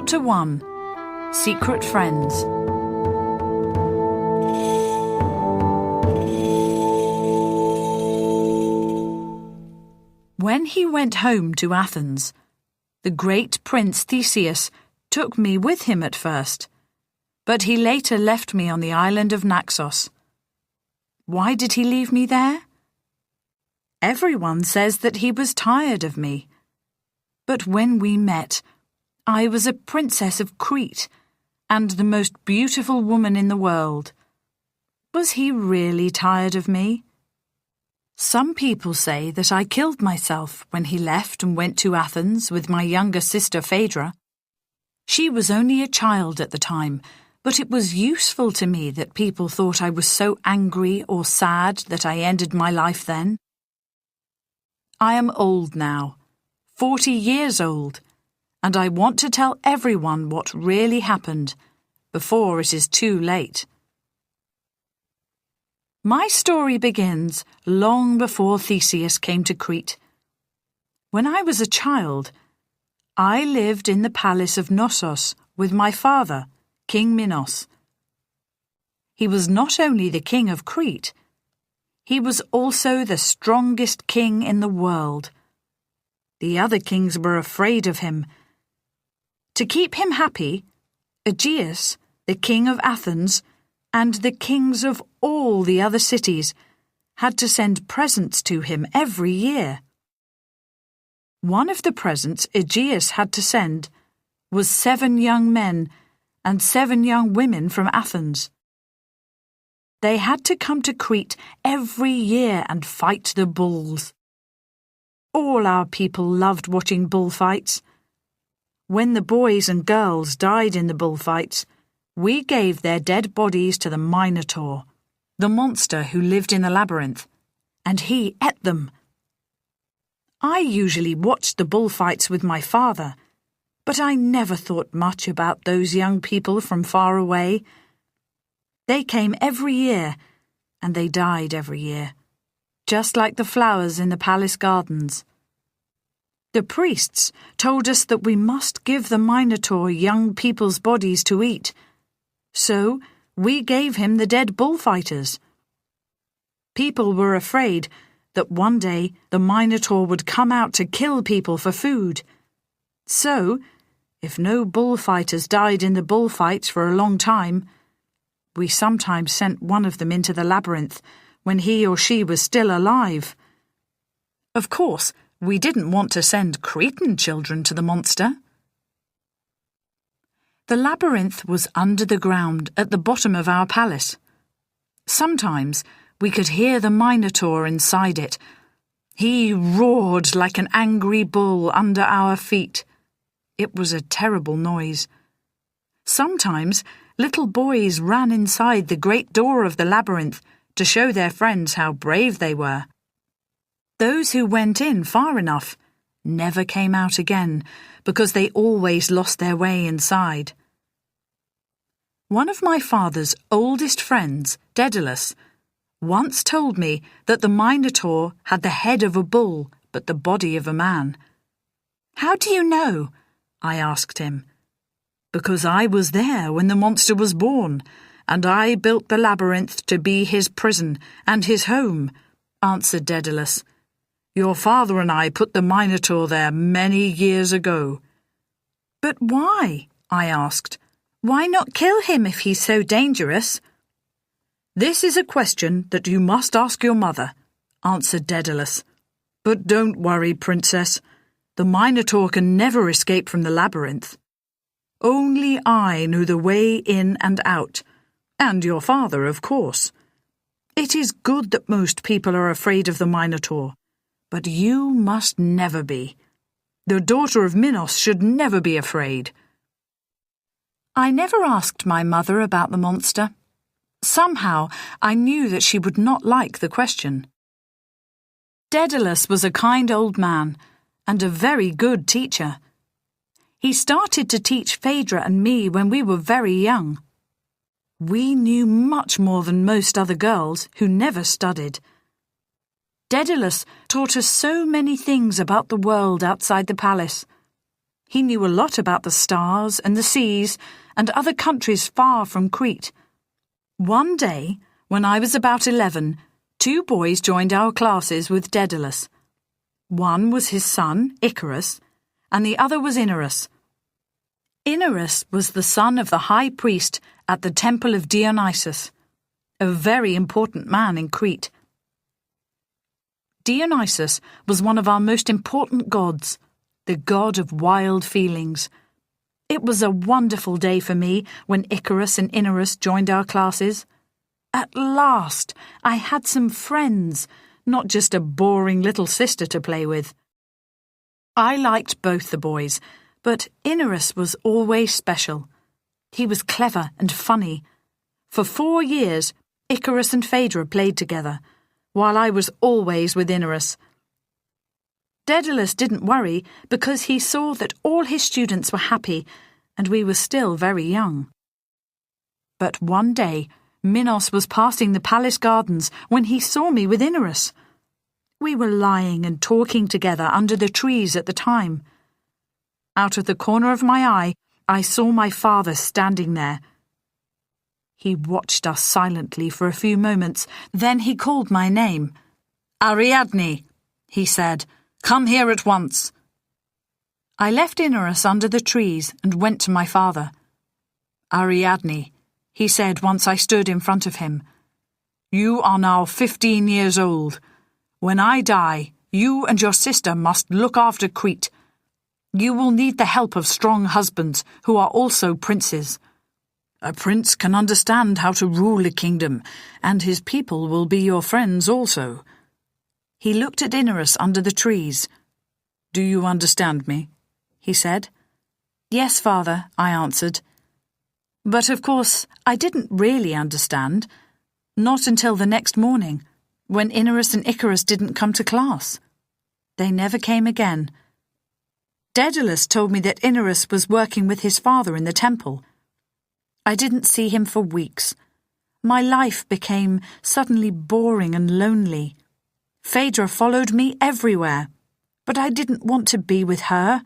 Chapter 1. Secret Friends. When he went home to Athens, the great prince Theseus took me with him at first, but he later left me on the island of Naxos. Why did he leave me there? Everyone says that he was tired of me. But when we met, I was a princess of Crete and the most beautiful woman in the world. Was he really tired of me? Some people say that I killed myself when he left and went to Athens with my younger sister Phaedra. She was only a child at the time, but it was useful to me that people thought I was so angry or sad that I ended my life then. I am old now, 40 years old, and I want to tell everyone what really happened before it is too late. My story begins long before Theseus came to Crete. When I was a child, I lived in the palace of Naxos with my father, King Minos. He was not only the king of Crete, he was also the strongest king in the world. The other kings were afraid of him. To keep him happy, Aegeus, the king of Athens, and the kings of all the other cities had to send presents to him every year. One of the presents Aegeus had to send was 7 young men and 7 young women from Athens. They had to come to Crete every year and fight the bulls. All our people loved watching bullfights. When the boys and girls died in the bullfights, we gave their dead bodies to the Minotaur, the monster who lived in the Labyrinth, and he ate them. I usually watched the bullfights with my father, but I never thought much about those young people from far away. They came every year, and they died every year, just like the flowers in the palace gardens. The priests told us that we must give the Minotaur young people's bodies to eat, so we gave him the dead bullfighters. People were afraid that one day the Minotaur would come out to kill people for food. So, if no bullfighters died in the bullfights for a long time, we sometimes sent one of them into the labyrinth when he or she was still alive. Of course, we didn't want to send Cretan children to the monster. The labyrinth was under the ground at the bottom of our palace. Sometimes we could hear the Minotaur inside it. He roared like an angry bull under our feet. It was a terrible noise. Sometimes little boys ran inside the great door of the labyrinth to show their friends how brave they were. Those who went in far enough never came out again because they always lost their way inside. One of my father's oldest friends, Daedalus, once told me that the Minotaur had the head of a bull but the body of a man. "How do you know?" I asked him. "Because I was there when the monster was born, and I built the labyrinth to be his prison and his home," answered Daedalus. "Your father and I put the Minotaur there many years ago." "But why?" I asked. "Why not kill him if he's so dangerous?" "This is a question that you must ask your mother," answered Daedalus. "But don't worry, princess. The Minotaur can never escape from the labyrinth. Only I know the way in and out, and your father, of course. It is good that most people are afraid of the Minotaur, but you must never be. The daughter of Minos should never be afraid." I never asked my mother about the monster. Somehow I knew that she would not like the question. Daedalus was a kind old man and a very good teacher. He started to teach Phaedra and me when we were very young. We knew much more than most other girls who never studied. Daedalus taught us so many things about the world outside the palace. He knew a lot about the stars and the seas and other countries far from Crete. One day, when I was about 11, 2 boys joined our classes with Daedalus. One was his son, Icarus, and the other was Icarus. Icarus was the son of the high priest at the temple of Dionysus, a very important man in Crete. Dionysus was one of our most important gods, the god of wild feelings. It was a wonderful day for me when Icarus and Icarus joined our classes. At last, I had some friends, not just a boring little sister to play with. I liked both the boys, but Icarus was always special. He was clever and funny. For 4 years, Icarus and Phaedra played together, while I was always with Icarus. Daedalus didn't worry because he saw that all his students were happy and we were still very young. But one day, Minos was passing the palace gardens when he saw me with Icarus. We were lying and talking together under the trees at the time. Out of the corner of my eye, I saw my father standing there. He watched us silently for a few moments, then he called my name. "Ariadne," he said, "come here at once." I left Icarus under the trees and went to my father. "Ariadne," he said once I stood in front of him, "you are now 15 years old. When I die, you and your sister must look after Crete. You will need the help of strong husbands who are also princes. A prince can understand how to rule a kingdom, and his people will be your friends also." He looked at Icarus under the trees. "Do you understand me?" he said. "Yes, father," I answered. But of course, I didn't really understand. Not until the next morning, when Icarus and Icarus didn't come to class. They never came again. Daedalus told me that Icarus was working with his father in the temple. I didn't see him for weeks. My life became suddenly boring and lonely. Phaedra followed me everywhere, but I didn't want to be with her.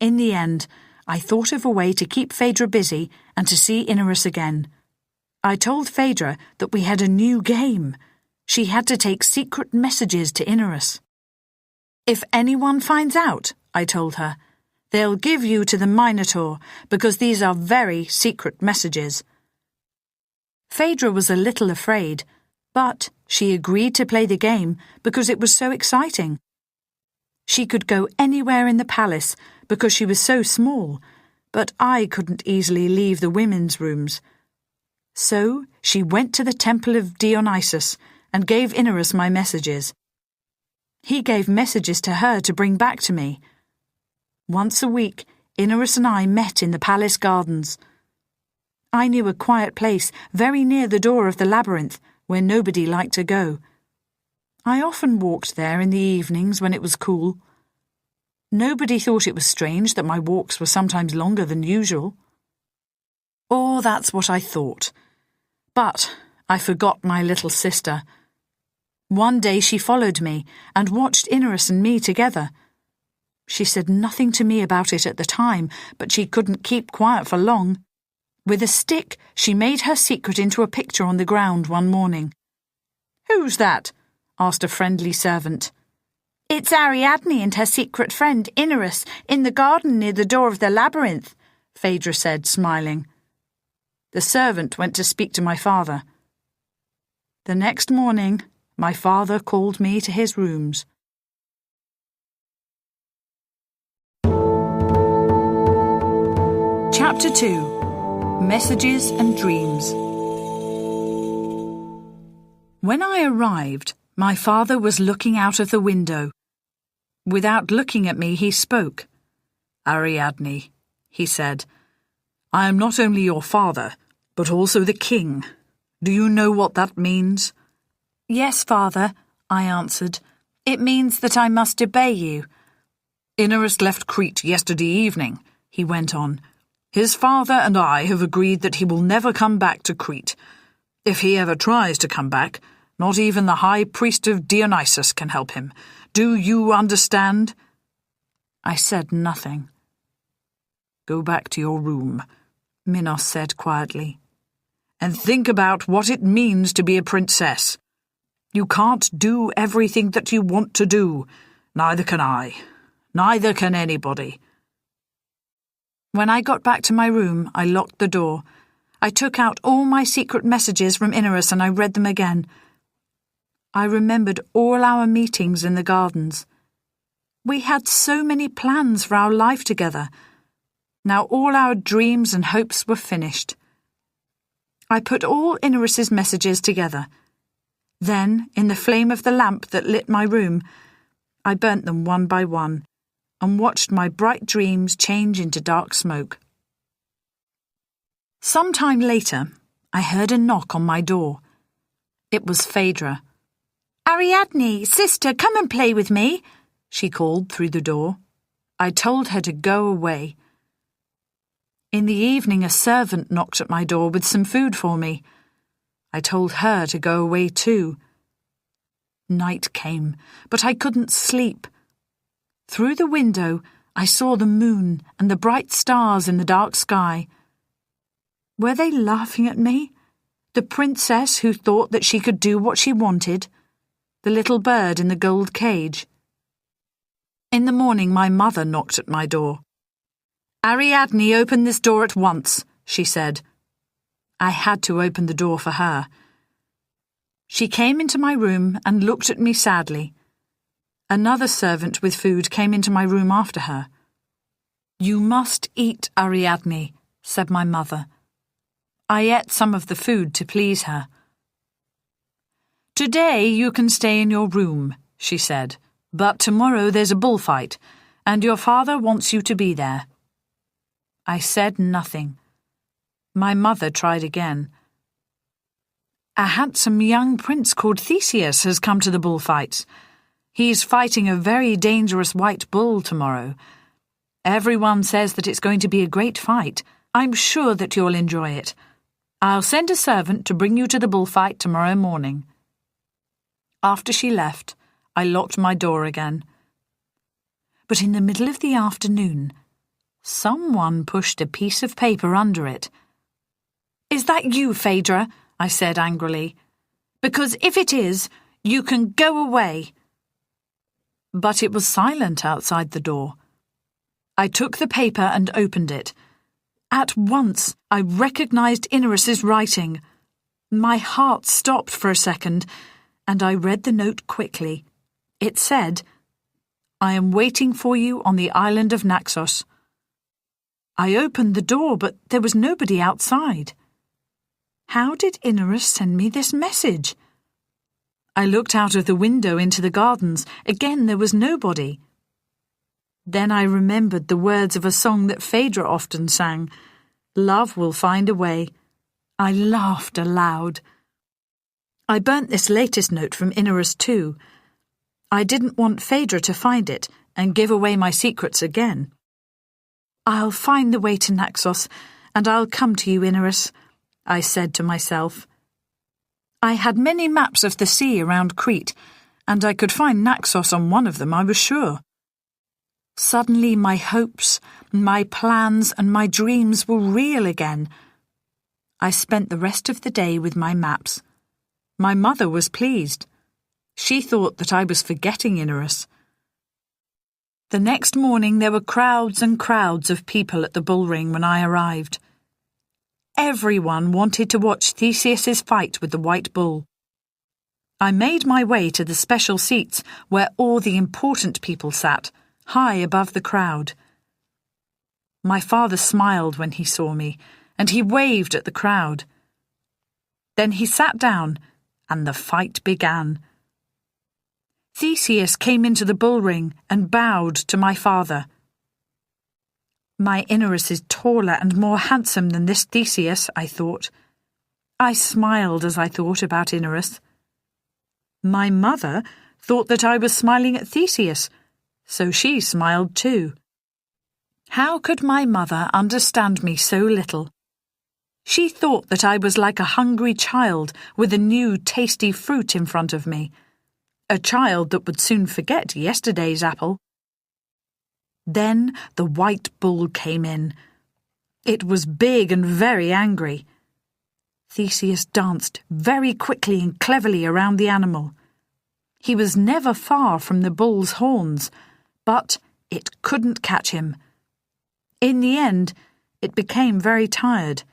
In the end, I thought of a way to keep Phaedra busy and to see Icarus again. I told Phaedra that we had a new game. She had to take secret messages to Icarus. "If anyone finds out," I told her, "they'll give you to the Minotaur because these are very secret messages." Phaedra was a little afraid, but she agreed to play the game because it was so exciting. She could go anywhere in the palace because she was so small, but I couldn't easily leave the women's rooms. So she went to the temple of Dionysus and gave Icarus my messages. He gave messages to her to bring back to me. Once a week, Icarus and I met in the palace gardens. I knew a quiet place very near the door of the Labyrinth where nobody liked to go. I often walked there in the evenings when it was cool. Nobody thought it was strange that my walks were sometimes longer than usual. Or that's what I thought. But I forgot my little sister. One day she followed me and watched Icarus and me together. She said nothing to me about it at the time, but she couldn't keep quiet for long. With a stick, she made her secret into a picture on the ground one morning. "Who's that?" asked a friendly servant. "It's Ariadne and her secret friend, Icarus, in the garden near the door of the Labyrinth," Phaedra said, smiling. The servant went to speak to my father. The next morning, my father called me to his rooms. Chapter 2. Messages and Dreams. When I arrived, my father was looking out of the window. Without looking at me, he spoke. "Ariadne," he said, "I am not only your father, but also the king. Do you know what that means?" "Yes, father," I answered. "It means that I must obey you." "Icarus left Crete yesterday evening," he went on. "His father and I have agreed that he will never come back to Crete. If he ever tries to come back, not even the high priest of Dionysus can help him. Do you understand?" I said nothing. "Go back to your room," Minos said quietly, "and think about what it means to be a princess. You can't do everything that you want to do. Neither can I. Neither can anybody." When I got back to my room, I locked the door. I took out all my secret messages from Inerus and I read them again. I remembered all our meetings in the gardens. We had so many plans for our life together. Now all our dreams and hopes were finished. I put all Inerus's messages together. Then, in the flame of the lamp that lit my room, I burnt them one by one and watched my bright dreams change into dark smoke. Some time later, I heard a knock on my door. It was Phaedra. "Ariadne, sister, come and play with me," she called through the door. I told her to go away. In the evening, a servant knocked at my door with some food for me. I told her to go away too. Night came, but I couldn't sleep. Through the window, I saw the moon and the bright stars in the dark sky. Were they laughing at me? The princess who thought that she could do what she wanted? The little bird in the gold cage? In the morning, my mother knocked at my door. "Ariadne, open this door at once," she said. I had to open the door for her. She came into my room and looked at me sadly. Another servant with food came into my room after her. "You must eat, Ariadne," said my mother. I ate some of the food to please her. "Today you can stay in your room," she said, "but tomorrow there's a bullfight, and your father wants you to be there." I said nothing. My mother tried again. "A handsome young prince called Theseus has come to the bullfights. He's fighting a very dangerous white bull tomorrow. Everyone says that it's going to be a great fight. I'm sure that you'll enjoy it. I'll send a servant to bring you to the bullfight tomorrow morning." After she left, I locked my door again. But in the middle of the afternoon, someone pushed a piece of paper under it. "Is that you, Phaedra?" I said angrily. "Because if it is, you can go away." But it was silent outside the door. I took the paper and opened it. At once, I recognized Inerus's writing. My heart stopped for a second, and I read the note quickly. It said, "I am waiting for you on the island of Naxos." I opened the door, but there was nobody outside. How did Inerus send me this message? I looked out of the window into the gardens. Again, there was nobody. Then I remembered the words of a song that Phaedra often sang, "Love will find a way." I laughed aloud. I burnt this latest note from Inerus too. I didn't want Phaedra to find it and give away my secrets again. "I'll find the way to Naxos, and I'll come to you, Inerus," I said to myself. I had many maps of the sea around Crete, and I could find Naxos on one of them, I was sure. Suddenly my hopes, my plans, and my dreams were real again. I spent the rest of the day with my maps. My mother was pleased. She thought that I was forgetting Inerus. The next morning there were crowds and crowds of people at the bullring when I arrived. Everyone wanted to watch Theseus's fight with the white bull. I made my way to the special seats where all the important people sat, high above the crowd. My father smiled when he saw me, and he waved at the crowd. Then he sat down, and the fight began. Theseus came into the bullring and bowed to my father. My Inerus is taller and more handsome than this Theseus, I thought. I smiled as I thought about Inerus. My mother thought that I was smiling at Theseus, so she smiled too. How could my mother understand me so little? She thought that I was like a hungry child with a new tasty fruit in front of me, a child that would soon forget yesterday's apple. Then the white bull came in, It was big and very angry. Theseus danced very quickly and cleverly around the animal. He was never far from the bull's horns, but it couldn't catch him. In the end, it became very tired.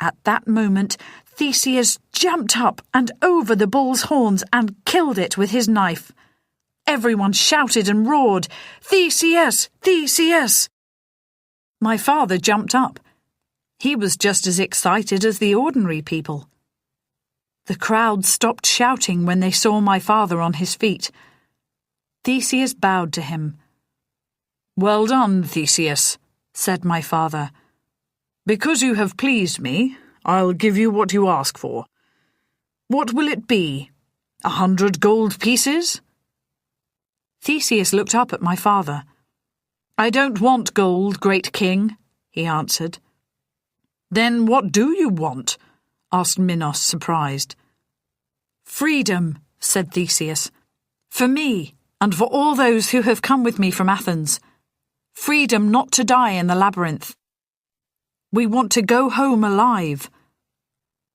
At that moment, Theseus jumped up and over the bull's horns and killed it with his knife. Everyone shouted and roared, "Theseus! Theseus!" My father jumped up. He was just as excited as the ordinary people. The crowd stopped shouting when they saw my father on his feet. Theseus bowed to him. "Well done, Theseus," said my father. "Because you have pleased me, I'll give you what you ask for. What will it be? 100 gold pieces?" Theseus looked up at my father. "I don't want gold, great king," he answered. "Then what do you want?" asked Minos, surprised. "Freedom," said Theseus. "For me, and for all those who have come with me from Athens. Freedom not to die in the labyrinth. We want to go home alive.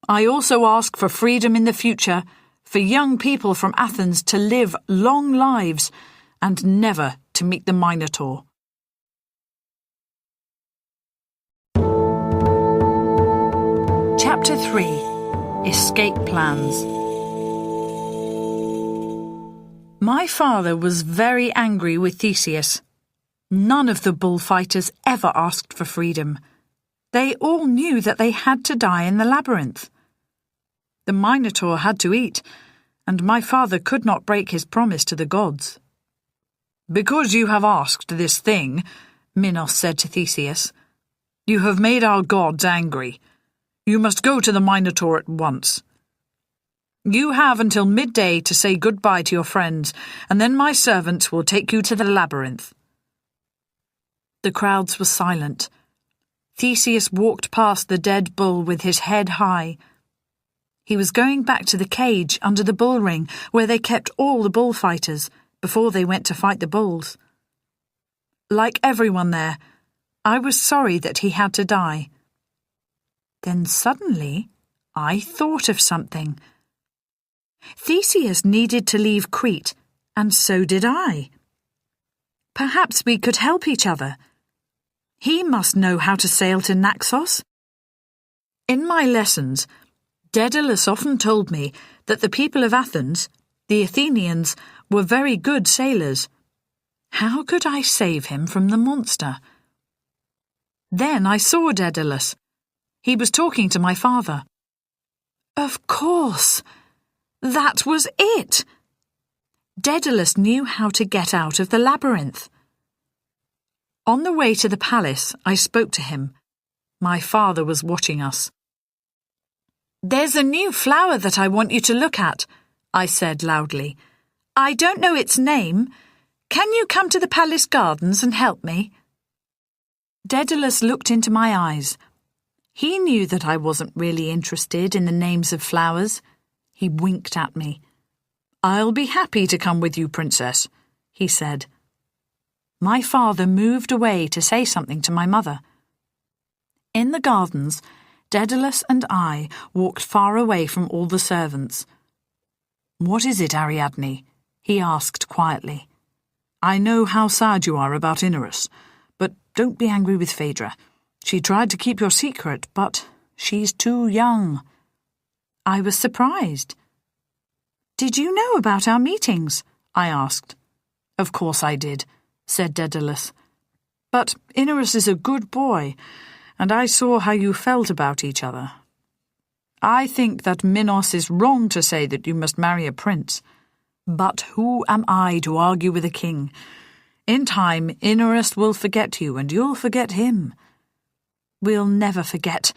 I also ask for freedom in the future, for young people from Athens to live long lives and never to meet the Minotaur." Chapter 3. Escape Plans. My father was very angry with Theseus. None of the bullfighters ever asked for freedom. They all knew that they had to die in the labyrinth. The Minotaur had to eat, and my father could not break his promise to the gods. "Because you have asked this thing," Minos said to Theseus, "you have made our gods angry. You must go to the Minotaur at once. You have until midday to say goodbye to your friends, and then my servants will take you to the labyrinth." The crowds were silent. Theseus walked past the dead bull with his head high. He was going back to the cage under the bull ring where they kept all the bullfighters before they went to fight the bulls. Like everyone there, I was sorry that he had to die. Then suddenly, I thought of something. Theseus needed to leave Crete, and so did I. Perhaps we could help each other. He must know how to sail to Naxos. In my lessons, Daedalus often told me that the people of Athens, the Athenians, were very good sailors. How could I save him from the monster? Then I saw Daedalus. He was talking to my father. Of course! That was it! Daedalus knew how to get out of the labyrinth. On the way to the palace, I spoke to him. My father was watching us. "There's a new flower that I want you to look at," I said loudly. "I don't know its name. Can you come to the palace gardens and help me?" Daedalus looked into my eyes. He knew that I wasn't really interested in the names of flowers. He winked at me. "I'll be happy to come with you, Princess," he said. My father moved away to say something to my mother. In the gardens, Daedalus and I walked far away from all the servants. "What is it, Ariadne?" he asked quietly. "I know how sad you are about Icarus, but don't be angry with Phaedra. She tried to keep your secret, but she's too young." I was surprised. "Did you know about our meetings?" I asked. "Of course I did," said Daedalus. "But Icarus is a good boy, and I saw how you felt about each other. I think that Minos is wrong to say that you must marry a prince. But who am I to argue with a king? In time, Icarus will forget you, and you'll forget him." "We'll never forget,"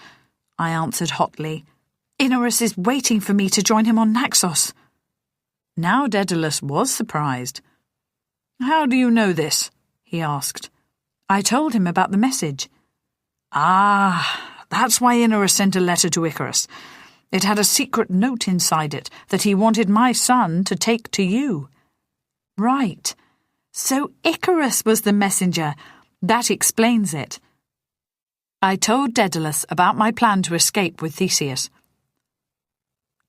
I answered hotly. "Icarus is waiting for me to join him on Naxos." Now Daedalus was surprised. "How do you know this?" he asked. I told him about the message. "Ah, that's why Icarus sent a letter to Icarus. It had a secret note inside it that he wanted my son to take to you." "Right. So Icarus was the messenger. That explains it." I told Daedalus about my plan to escape with Theseus.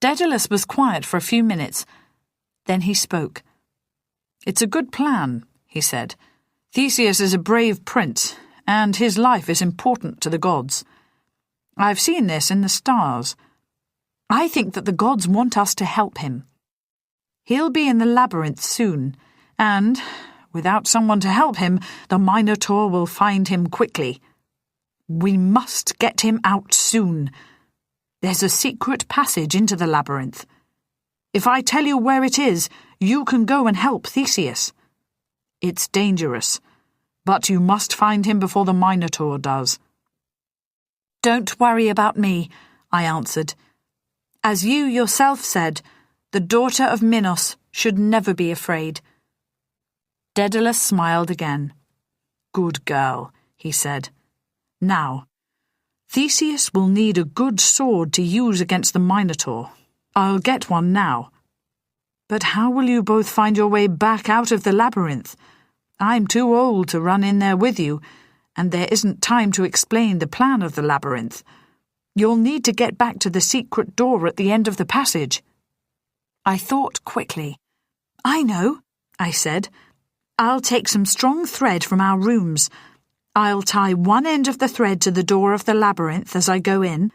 Daedalus was quiet for a few minutes. Then he spoke. "It's a good plan," he said. "Theseus is a brave prince, and his life is important to the gods. I've seen this in the stars. I think that the gods want us to help him. He'll be in the Labyrinth soon, and, without someone to help him, the Minotaur will find him quickly. We must get him out soon. There's a secret passage into the Labyrinth. If I tell you where it is, you can go and help Theseus. It's dangerous, but you must find him before the Minotaur does." "Don't worry about me," I answered. "As you yourself said, the daughter of Minos should never be afraid." Daedalus smiled again. "Good girl," he said. "Now, Theseus will need a good sword to use against the Minotaur. I'll get one now. But how will you both find your way back out of the Labyrinth? I'm too old to run in there with you, and there isn't time to explain the plan of the Labyrinth. You'll need to get back to the secret door at the end of the passage." I thought quickly. "I know," I said. "I'll take some strong thread from our rooms. I'll tie one end of the thread to the door of the Labyrinth as I go in,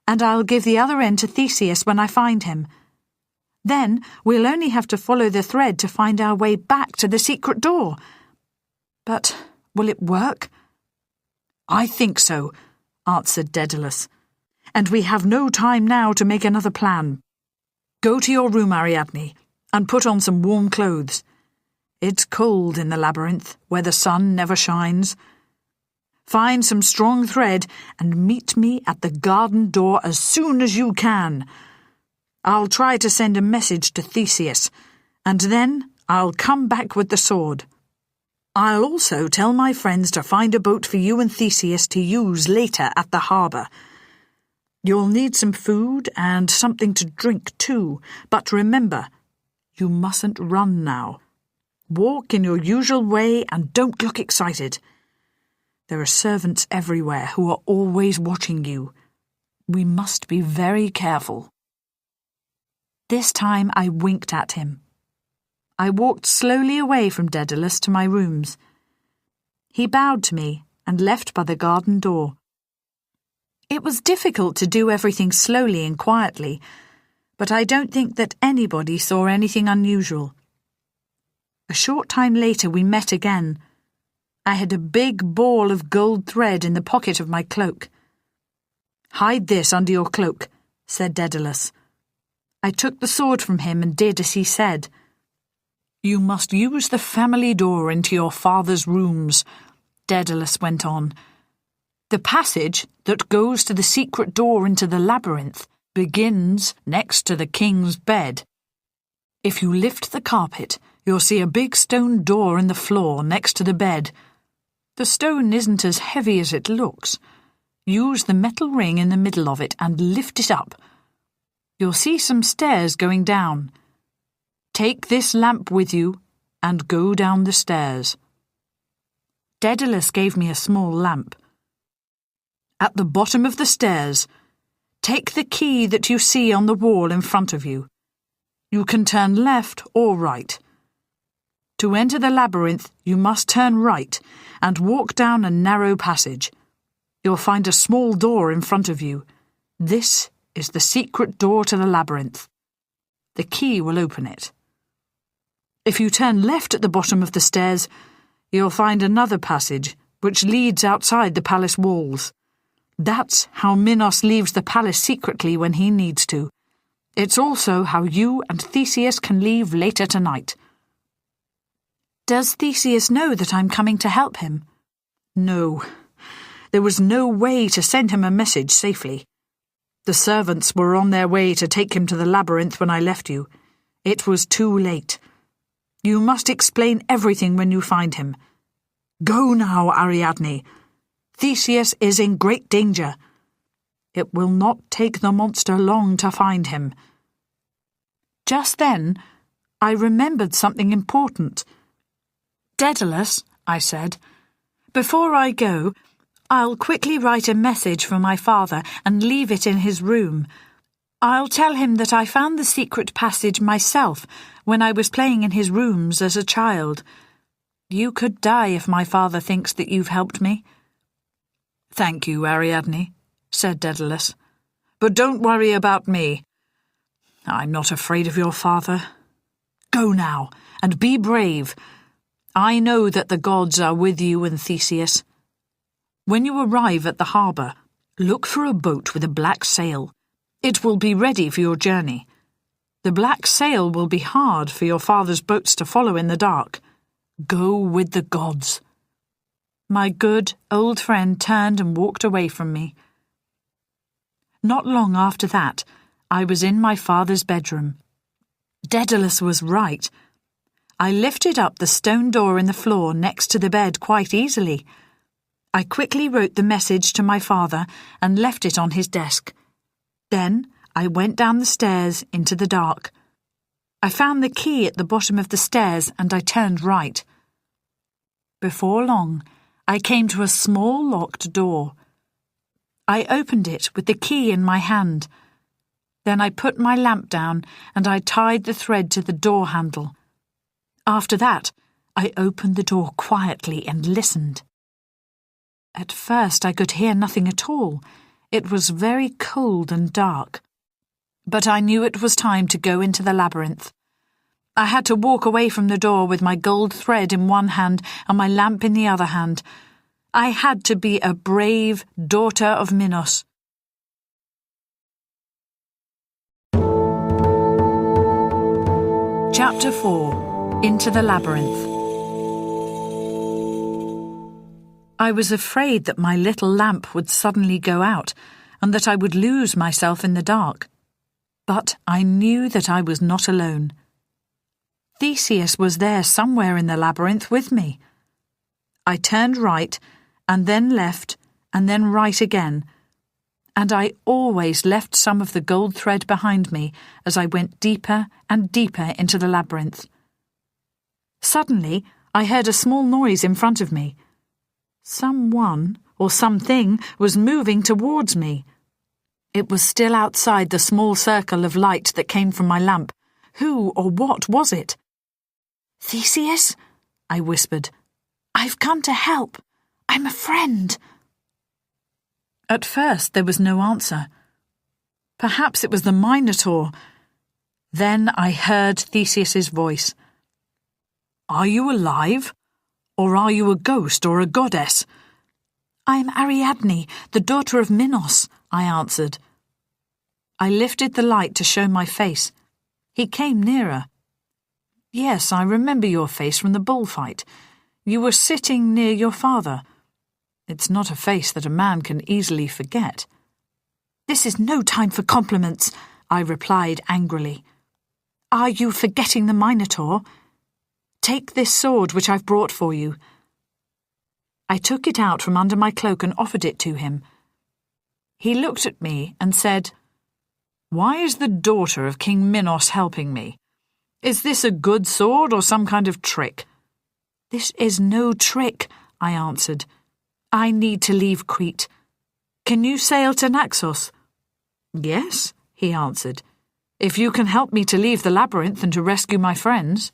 and I'll give the other end to Theseus when I find him. Then we'll only have to follow the thread to find our way back to the secret door. But will it work?" "I think so," answered Daedalus. "And we have no time now to make another plan. Go to your room, Ariadne, and put on some warm clothes. It's cold in the Labyrinth, where the sun never shines. Find some strong thread and meet me at the garden door as soon as you can. I'll try to send a message to Theseus, and then I'll come back with the sword. I'll also tell my friends to find a boat for you and Theseus to use later at the harbour. You'll need some food and something to drink too, but remember, you mustn't run now. Walk in your usual way and don't look excited. There are servants everywhere who are always watching you. We must be very careful." This time I winked at him. I walked slowly away from Daedalus to my rooms. He bowed to me and left by the garden door. It was difficult to do everything slowly and quietly, but I don't think that anybody saw anything unusual. A short time later we met again. I had a big ball of gold thread in the pocket of my cloak. "Hide this under your cloak," said Daedalus. I took the sword from him and did as he said. "You must use the family door into your father's rooms," Daedalus went on. "The passage that goes to the secret door into the Labyrinth begins next to the king's bed. If you lift the carpet, you'll see a big stone door in the floor next to the bed. The stone isn't as heavy as it looks. Use the metal ring in the middle of it and lift it up. You'll see some stairs going down. Take this lamp with you and go down the stairs." Daedalus gave me a small lamp. "At the bottom of the stairs, take the key that you see on the wall in front of you. You can turn left or right. To enter the labyrinth, you must turn right and walk down a narrow passage. You'll find a small door in front of you. This is the secret door to the labyrinth. The key will open it. If you turn left at the bottom of the stairs, you'll find another passage which leads outside the palace walls. That's how Minos leaves the palace secretly when he needs to. It's also how you and Theseus can leave later tonight." "Does Theseus know that I'm coming to help him?" "No. There was no way to send him a message safely. The servants were on their way to take him to the labyrinth when I left you. It was too late. You must explain everything when you find him. Go now, Ariadne. Theseus is in great danger. It will not take the monster long to find him." Just then, I remembered something important. "Daedalus," I said, "before I go, I'll quickly write a message for my father and leave it in his room. I'll tell him that I found the secret passage myself when I was playing in his rooms as a child. You could die if my father thinks that you've helped me." "Thank you, Ariadne," said Daedalus. "But don't worry about me. I'm not afraid of your father. Go now, and be brave. I know that the gods are with you and Theseus. When you arrive at the harbour, look for a boat with a black sail. It will be ready for your journey. The black sail will be hard for your father's boats to follow in the dark. Go with the gods." My good old friend turned and walked away from me. Not long after that, I was in my father's bedroom. Daedalus was right. I lifted up the stone door in the floor next to the bed quite easily. I quickly wrote the message to my father and left it on his desk. Then I went down the stairs into the dark. I found the key at the bottom of the stairs and I turned right. Before long, I came to a small locked door. I opened it with the key in my hand. Then I put my lamp down and I tied the thread to the door handle. After that, I opened the door quietly and listened. At first I could hear nothing at all. It was very cold and dark. But I knew it was time to go into the labyrinth. I had to walk away from the door with my gold thread in one hand and my lamp in the other hand. I had to be a brave daughter of Minos. Chapter 4. Into the Labyrinth. I was afraid that my little lamp would suddenly go out and that I would lose myself in the dark. But I knew that I was not alone. Theseus was there somewhere in the labyrinth with me. I turned right, and then left, and then right again, and I always left some of the gold thread behind me as I went deeper and deeper into the labyrinth. Suddenly, I heard a small noise in front of me. Someone or something was moving towards me. It was still outside the small circle of light that came from my lamp. Who or what was it? "Theseus?" I whispered. "I've come to help. I'm a friend." At first there was no answer. Perhaps it was the Minotaur. Then I heard Theseus's voice. "Are you alive? Or are you a ghost or a goddess?" "I'm Ariadne, the daughter of Minos," I answered. I lifted the light to show my face. He came nearer. "Yes, I remember your face from the bullfight. You were sitting near your father. It's not a face that a man can easily forget." "This is no time for compliments," I replied angrily. "Are you forgetting the Minotaur? Take this sword which I've brought for you." I took it out from under my cloak and offered it to him. He looked at me and said, "Why is the daughter of King Minos helping me? Is this a good sword or some kind of trick?" "This is no trick," I answered. "I need to leave Crete. Can you sail to Naxos?" "Yes," he answered, "if you can help me to leave the labyrinth and to rescue my friends."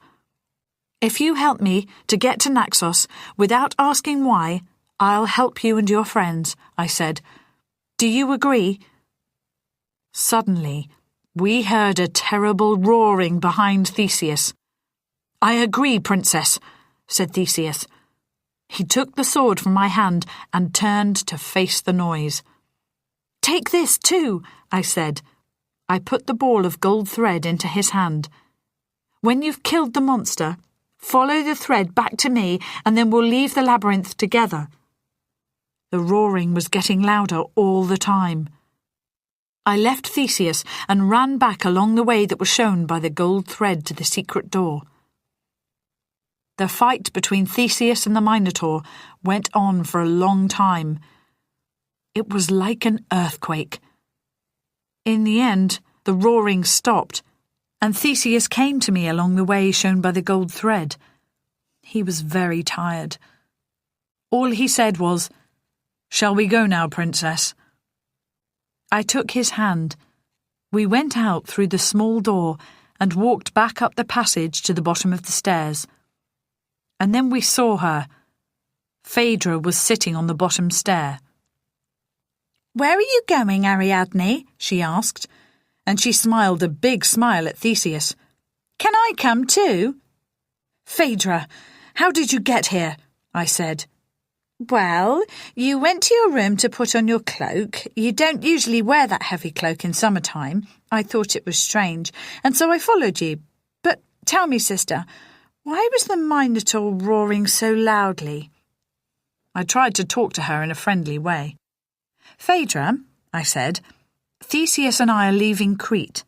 "If you help me to get to Naxos without asking why, I'll help you and your friends," I said. "Do you agree?" Suddenly, we heard a terrible roaring behind Theseus. "I agree, Princess," said Theseus. He took the sword from my hand and turned to face the noise. "Take this too," I said. I put the ball of gold thread into his hand. "When you've killed the monster, follow the thread back to me and then we'll leave the labyrinth together." The roaring was getting louder all the time. I left Theseus and ran back along the way that was shown by the gold thread to the secret door. The fight between Theseus and the Minotaur went on for a long time. It was like an earthquake. In the end, the roaring stopped, and Theseus came to me along the way shown by the gold thread. He was very tired. All he said was, Shall we go now, Princess? I took his hand. We went out through the small door and walked back up the passage to the bottom of the stairs. And then we saw her. Phaedra was sitting on the bottom stair. "Where are you going, Ariadne?" she asked, and she smiled a big smile at Theseus. "Can I come too?" "Phaedra, how did you get here?" I said. "Well, you went to your room to put on your cloak. You don't usually wear that heavy cloak in summertime. I thought it was strange, and so I followed you. But tell me, sister, why was the Minotaur roaring so loudly?" I tried to talk to her in a friendly way. "Phaedra," I said, "Theseus and I are leaving Crete."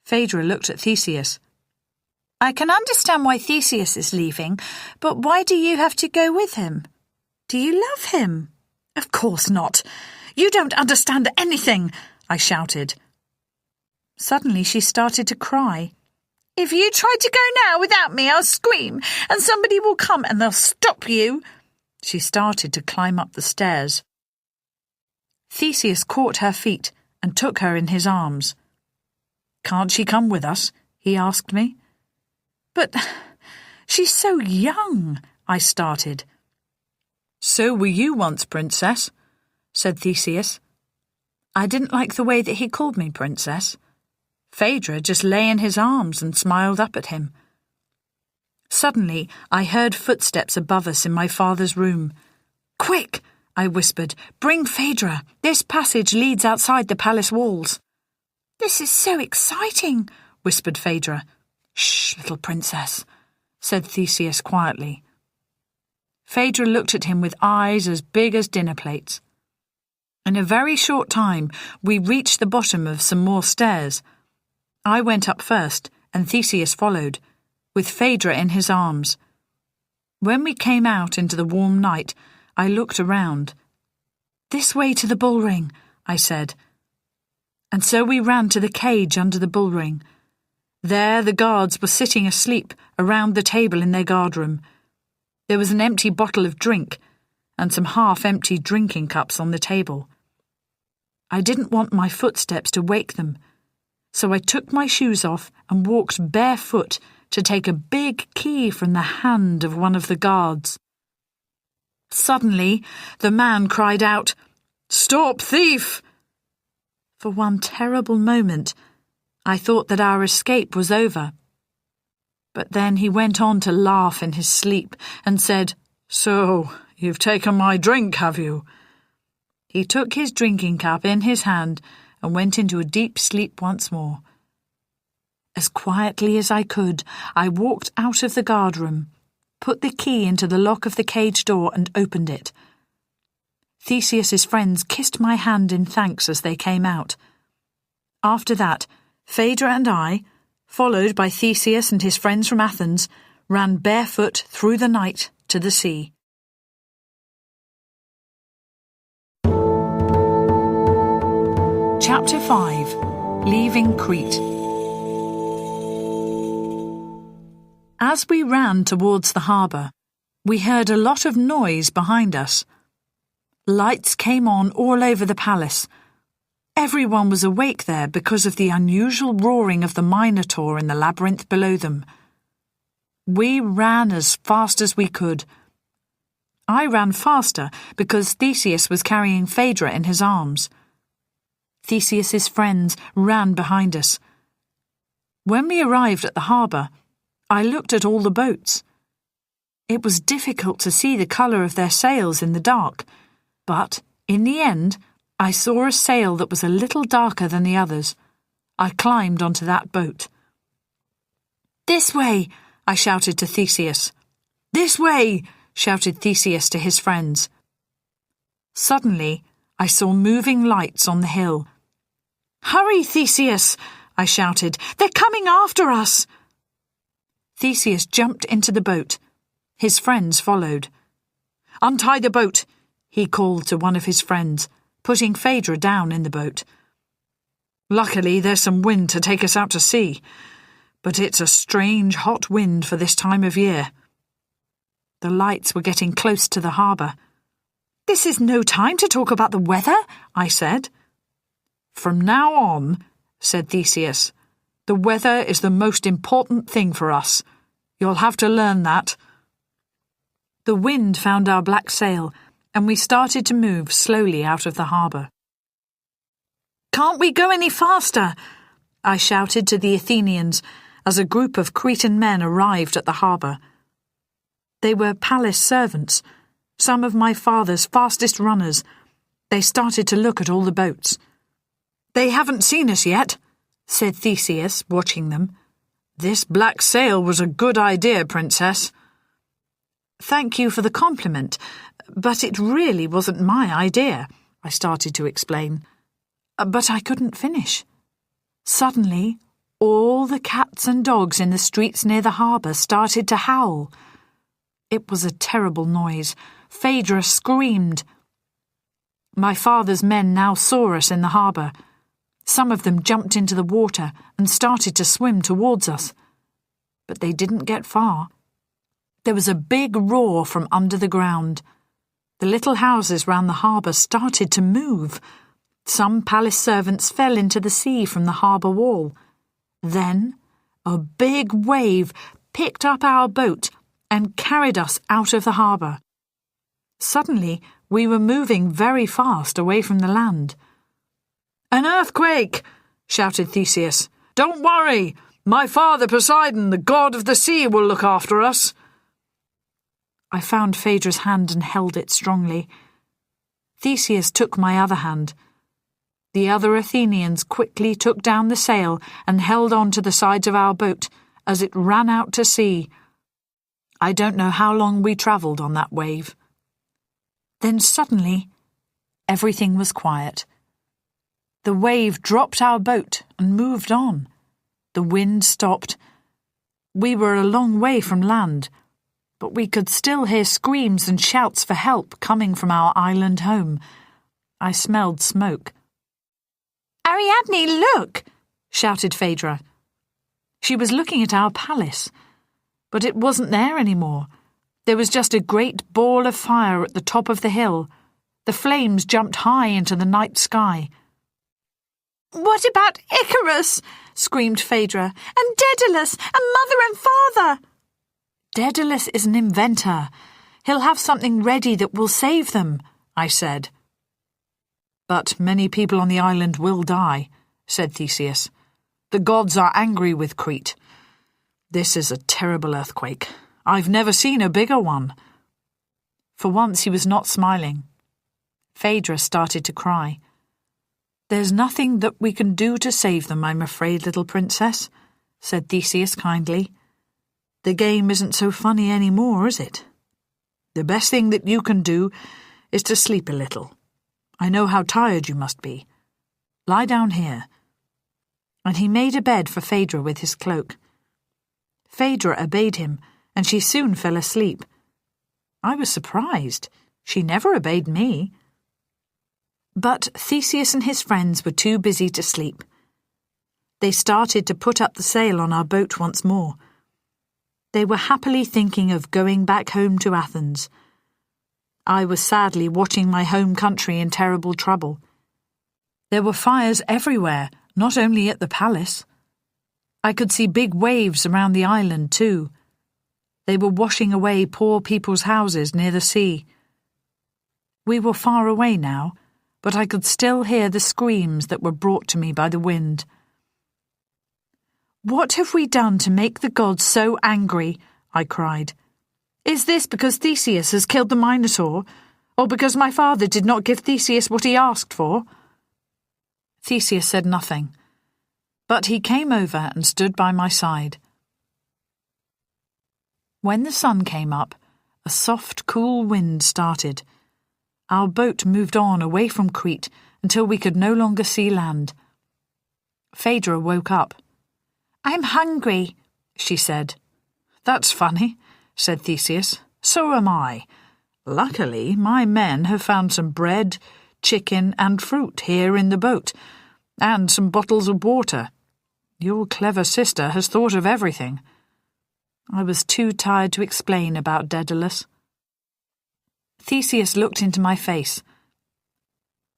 Phaedra looked at Theseus. "I can understand why Theseus is leaving, but why do you have to go with him? Do you love him?" "Of course not. You don't understand anything," I shouted. Suddenly she started to cry. "If you try to go now without me, I'll scream, and somebody will come and they'll stop you." She started to climb up the stairs. Theseus caught her feet and took her in his arms. "Can't she come with us?" he asked me. "But she's so young," I started. "So were you once, Princess," said Theseus. I didn't like the way that he called me Princess. Phaedra just lay in his arms and smiled up at him. Suddenly, I heard footsteps above us in my father's room. "Quick!" I whispered. "Bring Phaedra. This passage leads outside the palace walls." "This is so exciting," whispered Phaedra. "Shh, little princess," said Theseus quietly. Phaedra looked at him with eyes as big as dinner plates. In a very short time, we reached the bottom of some more stairs. I went up first, and Theseus followed, with Phaedra in his arms. When we came out into the warm night, I looked around. "This way to the bullring," I said. And so we ran to the cage under the bullring. There the guards were sitting asleep around the table in their guardroom. There was an empty bottle of drink and some half-empty drinking cups on the table. I didn't want my footsteps to wake them, so I took my shoes off and walked barefoot to take a big key from the hand of one of the guards. Suddenly, the man cried out, "Stop, thief!" For one terrible moment, I thought that our escape was over. But then he went on to laugh in his sleep and said, "So, you've taken my drink, have you?" He took his drinking cup in his hand and went into a deep sleep once more. As quietly as I could, I walked out of the guardroom, put the key into the lock of the cage door and opened it. Theseus's friends kissed my hand in thanks as they came out. After that, Phaedra and I, followed by Theseus and his friends from Athens, ran barefoot through the night to the sea. Chapter 5. Leaving Crete. As we ran towards the harbour, we heard a lot of noise behind us. Lights came on all over the palace. Everyone was awake there because of the unusual roaring of the Minotaur in the labyrinth below them. We ran as fast as we could. I ran faster because Theseus was carrying Phaedra in his arms. Theseus's friends ran behind us. When we arrived at the harbour, I looked at all the boats. It was difficult to see the colour of their sails in the dark, but, in the end, I saw a sail that was a little darker than the others. I climbed onto that boat. "This way!" I shouted to Theseus. "This way!" shouted Theseus to his friends. Suddenly, I saw moving lights on the hill. "Hurry, Theseus!" I shouted. "They're coming after us!" Theseus jumped into the boat. His friends followed. "Untie the boat," he called to one of his friends, putting Phaedra down in the boat. "Luckily, there's some wind to take us out to sea, but it's a strange hot wind for this time of year." The lights were getting close to the harbour. This is no time to talk about the weather, I said. From now on, said Theseus, the weather is the most important thing for us. You'll have to learn that. The wind found our black sail, and we started to move slowly out of the harbour. Can't we go any faster? I shouted to the Athenians as a group of Cretan men arrived at the harbour. They were palace servants, some of my father's fastest runners. They started to look at all the boats. They haven't seen us yet, said Theseus, watching them. This black sail was a good idea, Princess. Thank you for the compliment, but it really wasn't my idea, I started to explain. But I couldn't finish. Suddenly, all the cats and dogs in the streets near the harbour started to howl. It was a terrible noise. Phaedra screamed. My father's men now saw us in the harbour. Some of them jumped into the water and started to swim towards us. But they didn't get far. There was a big roar from under the ground. The little houses round the harbour started to move. Some palace servants fell into the sea from the harbour wall. Then a big wave picked up our boat and carried us out of the harbour. Suddenly, we were moving very fast away from the land. An earthquake! Shouted Theseus. Don't worry! My father Poseidon, the god of the sea, will look after us. I found Phaedra's hand and held it strongly. Theseus took my other hand. The other Athenians quickly took down the sail and held on to the sides of our boat as it ran out to sea. I don't know how long we travelled on that wave. Then suddenly, everything was quiet. The wave dropped our boat and moved on. The wind stopped. We were a long way from land, but we could still hear screams and shouts for help coming from our island home. I smelled smoke. Ariadne, look! Shouted Phaedra. She was looking at our palace, but it wasn't there anymore. There was just a great ball of fire at the top of the hill. The flames jumped high into the night sky. What about Icarus? Screamed Phaedra. And Daedalus, and Mother and Father! Daedalus is an inventor. He'll have something ready that will save them, I said. But many people on the island will die, said Theseus. The gods are angry with Crete. This is a terrible earthquake. I've never seen a bigger one. For once he was not smiling. Phaedra started to cry. There's nothing that we can do to save them, I'm afraid, little princess, said Theseus kindly. The game isn't so funny any more, is it? The best thing that you can do is to sleep a little. I know how tired you must be. Lie down here. And he made a bed for Phaedra with his cloak. Phaedra obeyed him, and she soon fell asleep. I was surprised. She never obeyed me. But Theseus and his friends were too busy to sleep. They started to put up the sail on our boat once more. They were happily thinking of going back home to Athens. I was sadly watching my home country in terrible trouble. There were fires everywhere, not only at the palace. I could see big waves around the island too. They were washing away poor people's houses near the sea. We were far away now, but I could still hear the screams that were brought to me by the wind. What have we done to make the gods so angry? I cried. Is this because Theseus has killed the Minotaur, or because my father did not give Theseus what he asked for? Theseus said nothing, but he came over and stood by my side. When the sun came up, a soft, cool wind started. Our boat moved on away from Crete until we could no longer see land. Phaedra woke up. I'm hungry, she said. That's funny, said Theseus. So am I. Luckily, my men have found some bread, chicken and fruit here in the boat, and some bottles of water. Your clever sister has thought of everything. I was too tired to explain about Daedalus. Theseus looked into my face.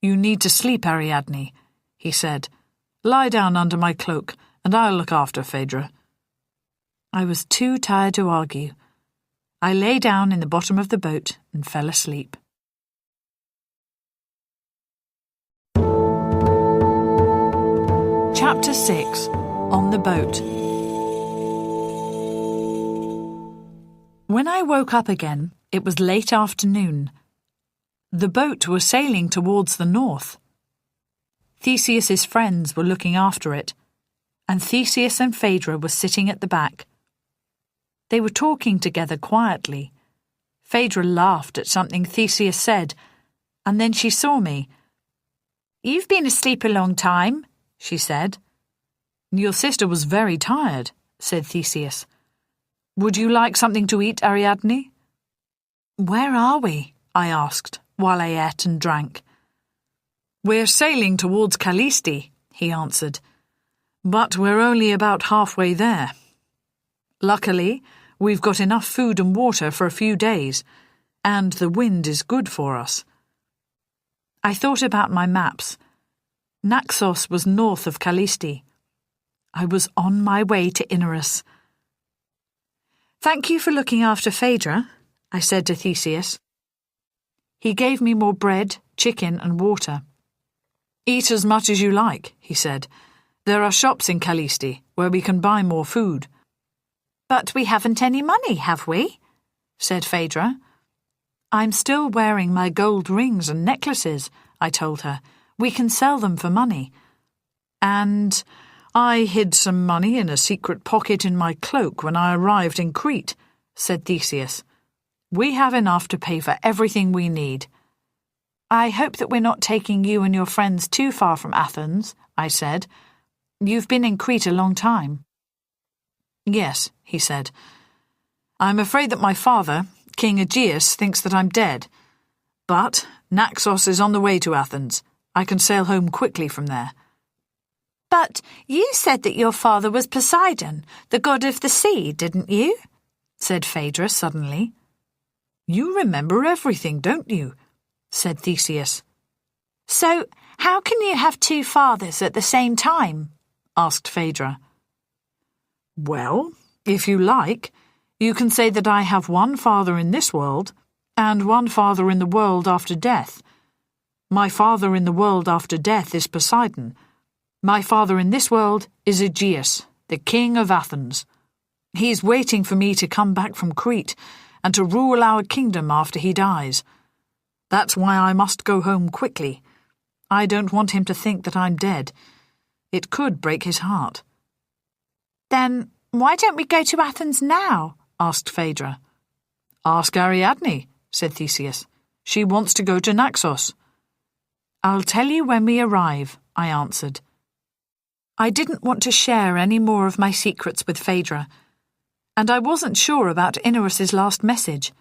"You need to sleep, Ariadne," he said. "Lie down under my cloak, and I'll look after Phaedra." I was too tired to argue. I lay down in the bottom of the boat and fell asleep. Chapter 6. On the Boat. When I woke up again, it was late afternoon. The boat was sailing towards the north. Theseus's friends were looking after it, and Theseus and Phaedra were sitting at the back. They were talking together quietly. Phaedra laughed at something Theseus said, and then she saw me. "You've been asleep a long time," she said. "Your sister was very tired," said Theseus. "Would you like something to eat, Ariadne?" "Where are we?" I asked, while I ate and drank. "We're sailing towards Calliste," he answered. "But we're only about halfway there. Luckily, we've got enough food and water for a few days, and the wind is good for us." I thought about my maps. Naxos was north of Calliste. I was on my way to Inerus. "Thank you for looking after Phaedra," I said to Theseus. He gave me more bread, chicken, and water. "Eat as much as you like," he said. "There are shops in Calliste where we can buy more food." "But we haven't any money, have we?" said Phaedra. "I'm still wearing my gold rings and necklaces," I told her. "We can sell them for money." "And I hid some money in a secret pocket in my cloak when I arrived in Crete," said Theseus. "We have enough to pay for everything we need." "I hope that we're not taking you and your friends too far from Athens," I said. "You've been in Crete a long time." "Yes," he said. "I'm afraid that my father, King Aegeus, thinks that I'm dead. But Naxos is on the way to Athens. I can sail home quickly from there." "But you said that your father was Poseidon, the god of the sea, didn't you?" said Phaedra suddenly. "You remember everything, don't you?" said Theseus. "So how can you have two fathers at the same time?" asked Phaedra. "Well, if you like, you can say that I have one father in this world and one father in the world after death. My father in the world after death is Poseidon. My father in this world is Aegeus, the king of Athens. He's waiting for me to come back from Crete and to rule our kingdom after he dies. That's why I must go home quickly. I don't want him to think that I'm dead. It could break his heart." "Then why don't we go to Athens now?" asked Phaedra. "Ask Ariadne," said Theseus. "She wants to go to Naxos." "I'll tell you when we arrive," I answered. I didn't want to share any more of my secrets with Phaedra, and I wasn't sure about Inerus's last message.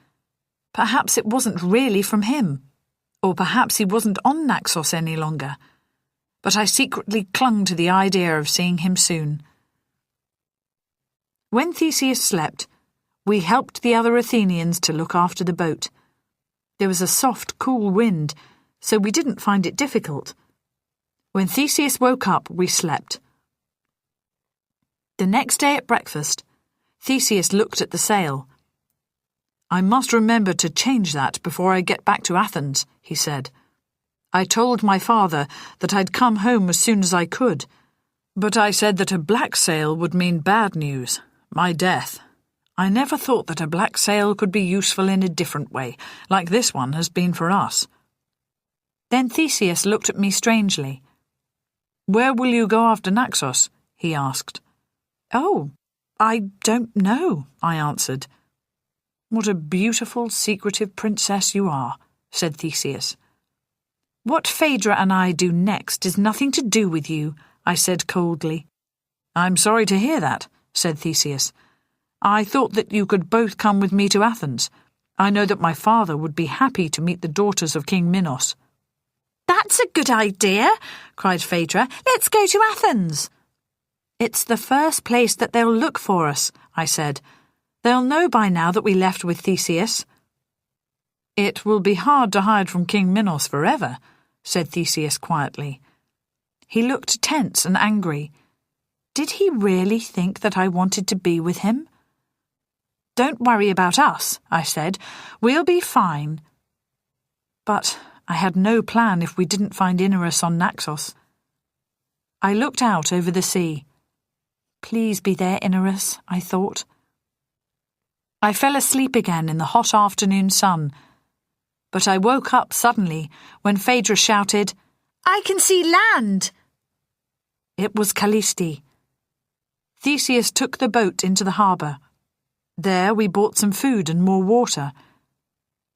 Perhaps it wasn't really from him, or perhaps he wasn't on Naxos any longer. But I secretly clung to the idea of seeing him soon. When Theseus slept, we helped the other Athenians to look after the boat. There was a soft, cool wind, so we didn't find it difficult. When Theseus woke up, we slept. The next day at breakfast, Theseus looked at the sail. "I must remember to change that before I get back to Athens," he said. "I told my father that I'd come home as soon as I could, but I said that a black sail would mean bad news, my death. I never thought that a black sail could be useful in a different way, like this one has been for us." Then Theseus looked at me strangely. "Where will you go after Naxos?" he asked. "Oh, I don't know," I answered. "What a beautiful, secretive princess you are," said Theseus. "What Phaedra and I do next is nothing to do with you," I said coldly. "I'm sorry to hear that," said Theseus. "I thought that you could both come with me to Athens. I know that my father would be happy to meet the daughters of King Minos." "That's a good idea," cried Phaedra. "Let's go to Athens." "It's the first place that they'll look for us," I said. "They'll know by now that we left with Theseus." "It will be hard to hide from King Minos forever," said Theseus quietly. He looked tense and angry. Did he really think that I wanted to be with him? "Don't worry about us," I said. "We'll be fine." But I had no plan if we didn't find Inerus on Naxos. I looked out over the sea. Please be there, Inerus, I thought. I fell asleep again in the hot afternoon sun, but I woke up suddenly when Phaedra shouted, "I can see land!" It was Callisti. Theseus took the boat into the harbour. There we bought some food and more water.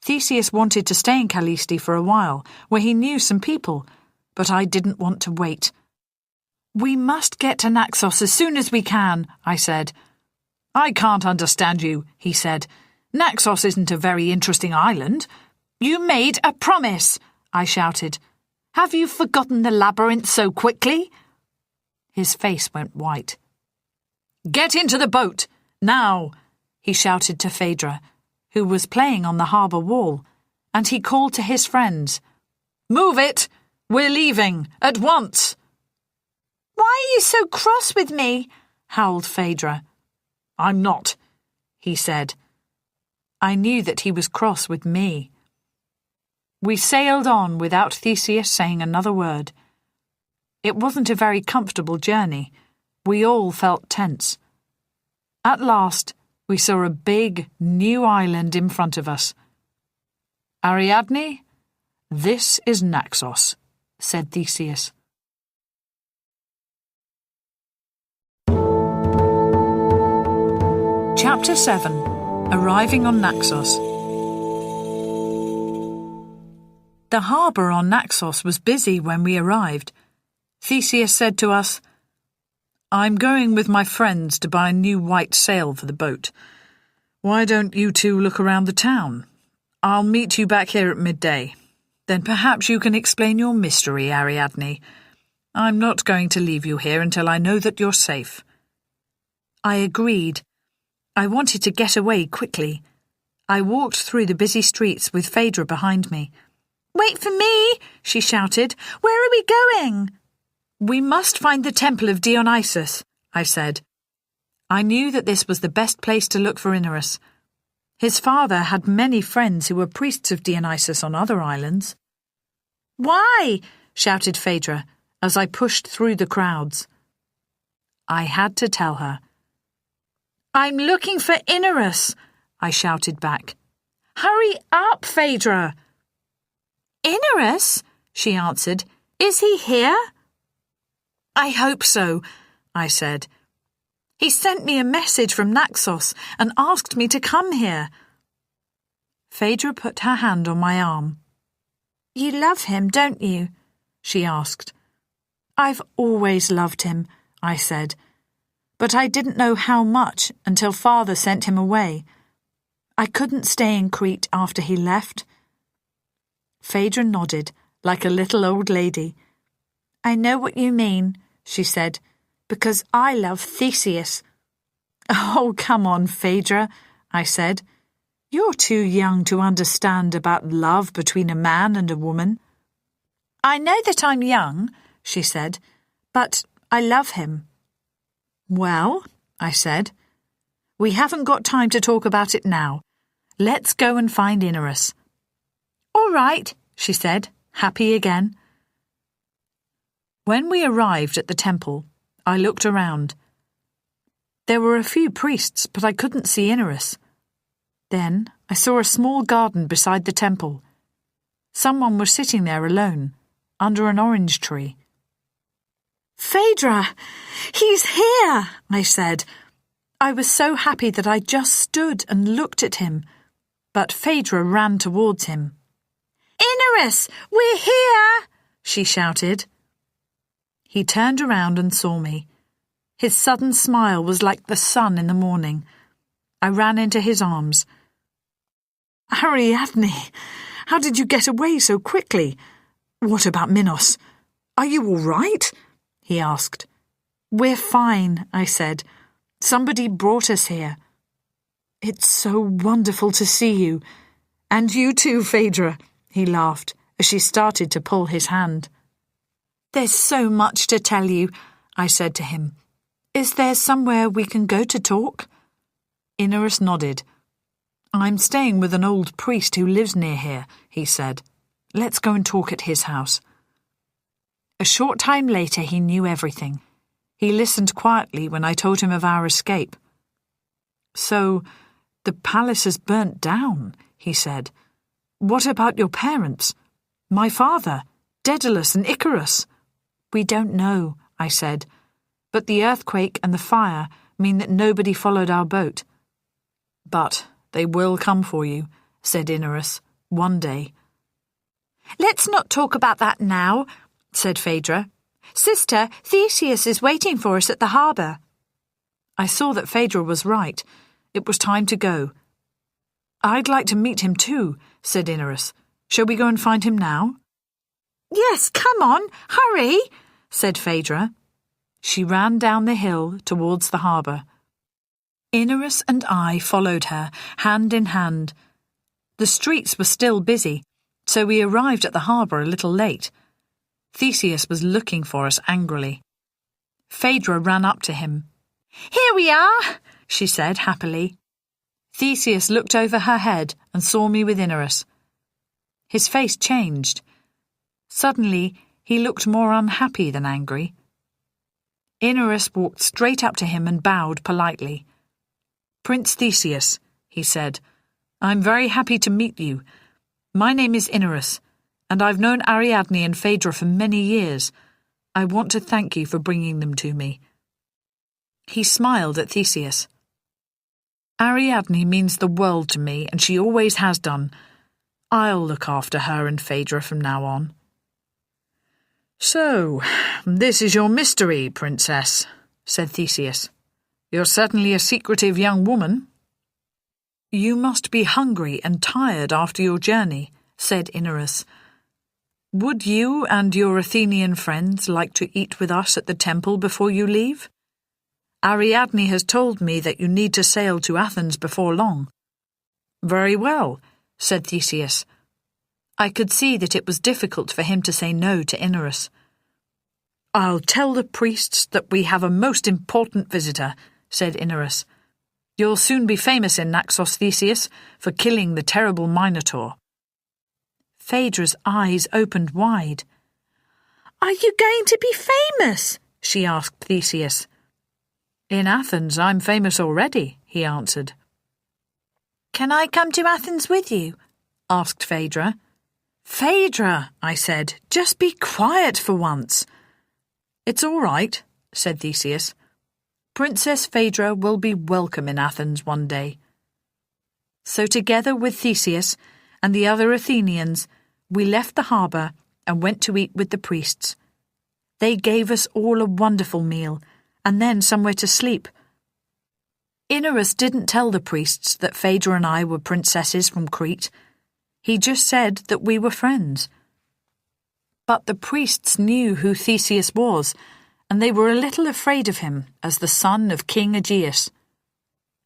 Theseus wanted to stay in Callisti for a while, where he knew some people, but I didn't want to wait. "We must get to Naxos as soon as we can," I said. "I can't understand you," he said. "Naxos isn't a very interesting island." "You made a promise," I shouted. "Have you forgotten the labyrinth so quickly?" His face went white. "Get into the boat, now," he shouted to Phaedra, who was playing on the harbour wall, and he called to his friends. "Move it! We're leaving, at once!" "Why are you so cross with me?" howled Phaedra. "I'm not," he said. I knew that he was cross with me. We sailed on without Theseus saying another word. It wasn't a very comfortable journey. We all felt tense. At last, we saw a big, new island in front of us. "Ariadne, this is Naxos," said Theseus. Chapter 7. Arriving on Naxos. The harbour on Naxos was busy when we arrived. Theseus said to us, "I'm going with my friends to buy a new white sail for the boat. Why don't you two look around the town? I'll meet you back here at midday. Then perhaps you can explain your mystery, Ariadne. I'm not going to leave you here until I know that you're safe." I agreed. I wanted to get away quickly. I walked through the busy streets with Phaedra behind me. "Wait for me!" she shouted. "Where are we going?" "We must find the temple of Dionysus," I said. I knew that this was the best place to look for Inerus. His father had many friends who were priests of Dionysus on other islands. "Why?" shouted Phaedra as I pushed through the crowds. I had to tell her. "I'm looking for Inerus," I shouted back. "Hurry up, Phaedra!" "Inerus?" she answered. "Is he here?" "I hope so," I said. "He sent me a message from Naxos and asked me to come here." Phaedra put her hand on my arm. "You love him, don't you?" she asked. "I've always loved him," I said. But I didn't know how much until Father sent him away. I couldn't stay in Crete after he left. Phaedra nodded, like a little old lady. "I know what you mean," she said, "because I love Theseus." "Oh, come on, Phaedra," I said. "You're too young to understand about love between a man and a woman." "I know that I'm young," she said, "but I love him." "Well," I said, "we haven't got time to talk about it now. Let's go and find Inerus." "All right," she said, happy again. When we arrived at the temple, I looked around. There were a few priests, but I couldn't see Inerus. Then I saw a small garden beside the temple. Someone was sitting there alone, under an orange tree. "Phaedra! He's here!" I said. I was so happy that I just stood and looked at him, but Phaedra ran towards him. "Inerus, we're here!" she shouted. He turned around and saw me. His sudden smile was like the sun in the morning. I ran into his arms. "Ariadne, how did you get away so quickly? What about Minos? Are you all right?" he asked. "We're fine," I said. "Somebody brought us here." "It's so wonderful to see you. And you too, Phaedra, he laughed as she started to pull his hand. There's so much to tell you, I said to him. Is there somewhere we can go to talk? Inarus nodded. I'm staying with an old priest who lives near here, he said. Let's go and talk at his house. A short time later he knew everything. He listened quietly when I told him of our escape. So, the palace is burnt down, he said. What about your parents? My father, Daedalus and Icarus? We don't know, I said, but the earthquake and the fire mean that nobody followed our boat. But they will come for you, said Inarus, one day. Let's not talk about that now, said Phaedra. Sister, Theseus is waiting for us at the harbour. I saw that Phaedra was right. It was time to go. I'd like to meet him too, said Inarus. Shall we go and find him now? Yes, come on, hurry, said Phaedra. She ran down the hill towards the harbour. Inarus and I followed her, hand in hand. The streets were still busy, so we arrived at the harbour a little late. Theseus was looking for us angrily. Phaedra ran up to him. Here we are, she said happily. Theseus looked over her head and saw me with Inarus. His face changed. Suddenly, he looked more unhappy than angry. Inarus walked straight up to him and bowed politely. Prince Theseus, he said, I'm very happy to meet you. My name is Inarus, and I've known Ariadne and Phaedra for many years. I want to thank you for bringing them to me. He smiled at Theseus. Ariadne means the world to me, and she always has done. I'll look after her and Phaedra from now on. So, this is your mystery, Princess, said Theseus. You're certainly a secretive young woman. You must be hungry and tired after your journey, said Inarus. Would you and your Athenian friends like to eat with us at the temple before you leave? Ariadne has told me that you need to sail to Athens before long. Very well, said Theseus. I could see that it was difficult for him to say no to Inarus. I'll tell the priests that we have a most important visitor, said Inarus. You'll soon be famous in Naxos, Theseus, for killing the terrible Minotaur. Phaedra's eyes opened wide. Are you going to be famous? She asked Theseus. In Athens, I'm famous already, he answered. Can I come to Athens with you? Asked Phaedra. Phaedra, I said, just be quiet for once. It's all right, said Theseus. Princess Phaedra will be welcome in Athens one day. So together with Theseus and the other Athenians, we left the harbour and went to eat with the priests. They gave us all a wonderful meal, and then somewhere to sleep. Inarus didn't tell the priests that Phaedra and I were princesses from Crete. He just said that we were friends. But the priests knew who Theseus was, and they were a little afraid of him as the son of King Aegeus.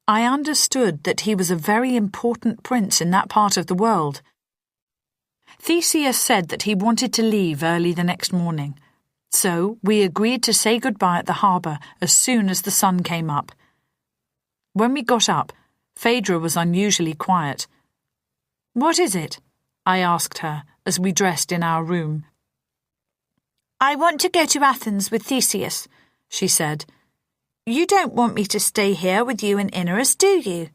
I understood that he was a very important prince in that part of the world. Theseus said that he wanted to leave early the next morning, so we agreed to say goodbye at the harbour as soon as the sun came up. When we got up, Phaedra was unusually quiet. What is it? I asked her as we dressed in our room. I want to go to Athens with Theseus, she said. You don't want me to stay here with you and Inarus, do you?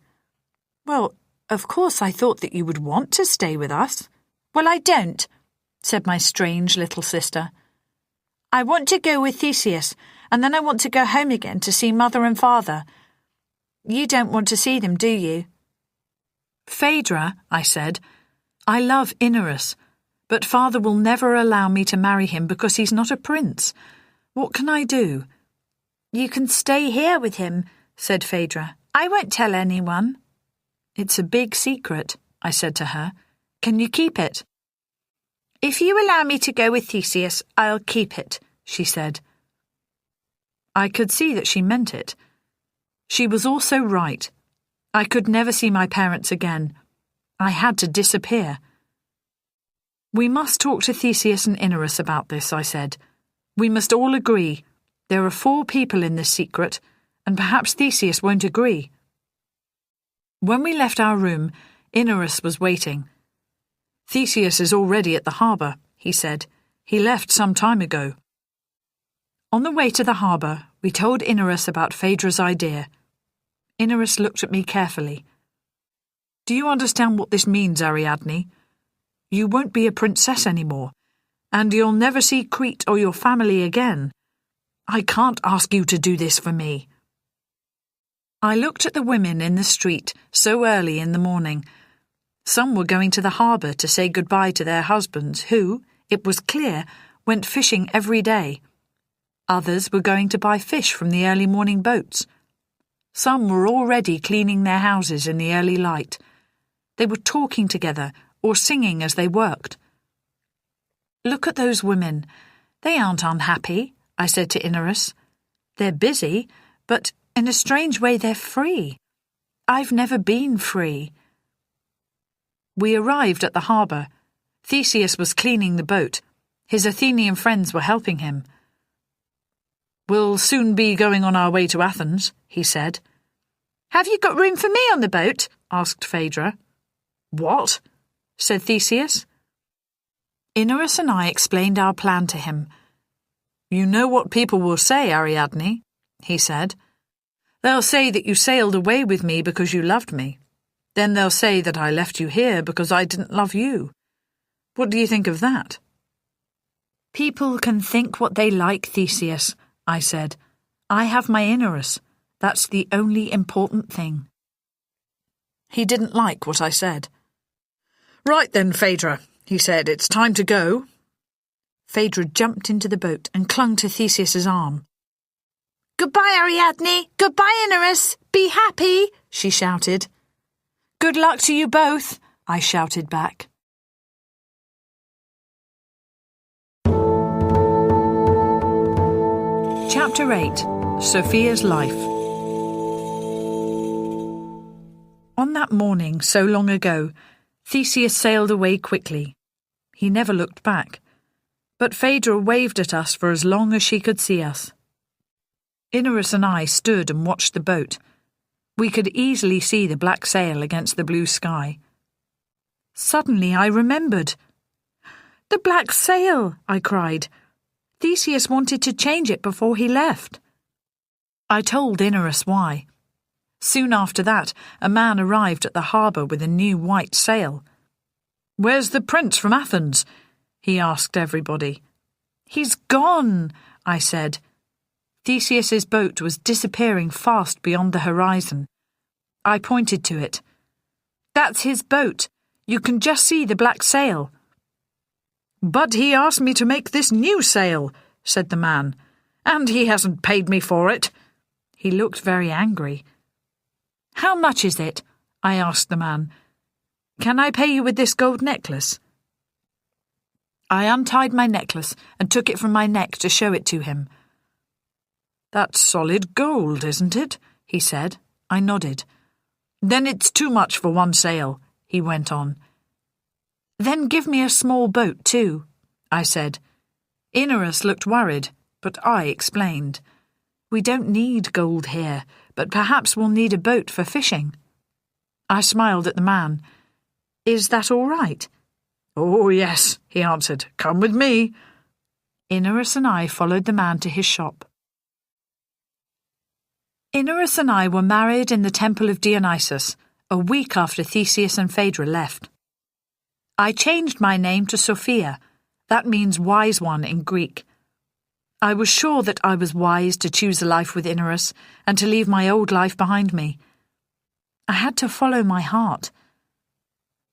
Well, of course I thought that you would want to stay with us. Well, I don't, said my strange little sister. I want to go with Theseus, and then I want to go home again to see Mother and Father. You don't want to see them, do you? Phaedra, I said, I love Inarus, but Father will never allow me to marry him because he's not a prince. What can I do? You can stay here with him, said Phaedra. I won't tell anyone. It's a big secret, I said to her. Can you keep it? If you allow me to go with Theseus, I'll keep it, she said. I could see that she meant it. She was also right. I could never see my parents again. I had to disappear. "We must talk to Theseus and Inerus about this," I said. "We must all agree. There are 4 people in this secret, and perhaps Theseus won't agree." When we left our room, Inerus was waiting. "Theseus is already at the harbour," he said. "He left some time ago." On the way to the harbour, we told Inerus about Phaedra's idea. Inerus looked at me carefully. "Do you understand what this means, Ariadne? You won't be a princess anymore, and you'll never see Crete or your family again. I can't ask you to do this for me." I looked at the women in the street so early in the morning. Some were going to the harbour to say goodbye to their husbands who, it was clear, went fishing every day. Others were going to buy fish from the early morning boats. Some were already cleaning their houses in the early light. They were talking together or singing as they worked. "Look at those women. They aren't unhappy," I said to Inerus. "They're busy, but in a strange way they're free. I've never been free." We arrived at the harbour. Theseus was cleaning the boat. His Athenian friends were helping him. "We'll soon be going on our way to Athens," he said. "Have you got room for me on the boat?" asked Phaedra. "What?" said Theseus. Inerus and I explained our plan to him. "You know what people will say, Ariadne," he said. "They'll say that you sailed away with me because you loved me. Then they'll say that I left you here because I didn't love you. What do you think of that?" "People can think what they like, Theseus," I said. "I have my Inerus. That's the only important thing." He didn't like what I said. "Right then, Phaedra," he said, "it's time to go." Phaedra jumped into the boat and clung to Theseus's arm. "Goodbye, Ariadne! Goodbye, Inerus! Be happy!" she shouted. "Good luck to you both," I shouted back. Chapter 8. Sophia's Life. On that morning, so long ago, Theseus sailed away quickly. He never looked back, but Phaedra waved at us for as long as she could see us. Inerus and I stood and watched the boat. We could easily see the black sail against the blue sky. Suddenly I remembered. "The black sail!" I cried. "Theseus wanted to change it before he left." I told Inerus why. Soon after that, a man arrived at the harbour with a new white sail. "Where's the prince from Athens?" he asked everybody. "He's gone," I said. Theseus's boat was disappearing fast beyond the horizon. I pointed to it. "That's his boat. You can just see the black sail." "But he asked me to make this new sail," said the man, "and he hasn't paid me for it." He looked very angry. "How much is it?" I asked the man. "Can I pay you with this gold necklace?" I untied my necklace and took it from my neck to show it to him. "That's solid gold, isn't it?" he said. I nodded. "Then it's too much for one sail," he went on. "Then give me a small boat too," I said. Inerus looked worried, but I explained. "We don't need gold here, but perhaps we'll need a boat for fishing." I smiled at the man. "Is that all right?" "Oh, yes," he answered. "Come with me." Inerus and I followed the man to his shop. Inerus and I were married in the temple of Dionysus, a week after Theseus and Phaedra left. I changed my name to Sophia. That means wise one in Greek. I was sure that I was wise to choose a life with Inerus and to leave my old life behind me. I had to follow my heart.